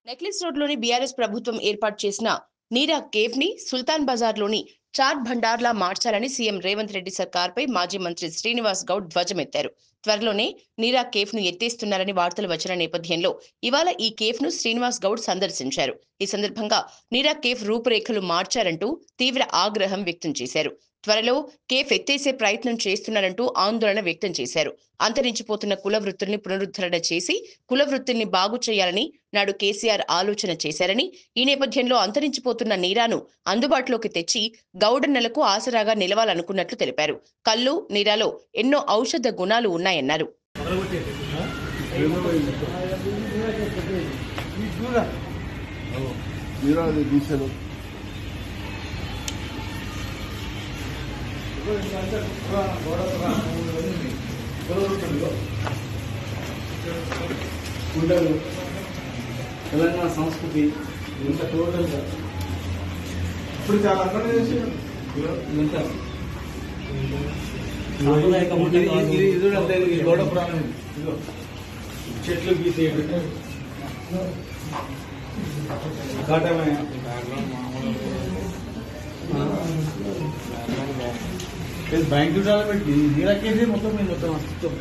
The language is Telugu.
నెక్లెస్ రోడ్లోని బీఆర్ఎస్ ప్రభుత్వం ఏర్పాటు చేసిన నీరా కేఫ్ ని సుల్తాన్ బజార్ లోని చాట్ భండార్లా మార్చాలని సీఎం రేవంత్ రెడ్డి సర్కార్పై మాజీ మంత్రి శ్రీనివాస్ గౌడ్ ధ్వజమెత్తారు. త్వరలోనే నీరా కేఫ్ ను ఎత్తేస్తున్నారని వార్తలు వచ్చిన నేపథ్యంలో ఇవాళ ఈ కేఫ్ ను శ్రీనివాస్ గౌడ్ సందర్శించారు. ఈ సందర్భంగా నీరా కేఫ్ రూపురేఖలు మార్చారంటూ తీవ్ర ఆగ్రహం వ్యక్తం చేశారు. త్వరలో కేఫ్ ఎత్తేసే ప్రయత్నం చేస్తున్నారంటూ ఆందోళన వ్యక్తం చేశారు. అంతరించిపోతున్న కుల వృత్తుల్ని పునరుద్ధరణ చేసి కుల వృత్తుల్ని బాగు చేయాలని నాడు కేసీఆర్ ఆలోచన చేశారని, ఈ నేపథ్యంలో అంతరించిపోతున్న నీరాను అందుబాటులోకి తెచ్చి గౌడన్నలకు ఆసరాగా నిలవాలనుకున్నట్లు తెలిపారు. కల్లు, నీరాలో ఎన్నో ఔషధ గుణాలు ఉన్నాయన్నారు. తెలంగాణ సంస్కృతి ఇంత టోటల్గా ఇప్పుడు చాలా అర్థం చేసి ఇంత గౌడ పురాణం చెట్లు గీసేయడం ఘటమే బ్యాంకు పెట్టి నీళ్ళకేసి మొత్తం అస్తిత్వం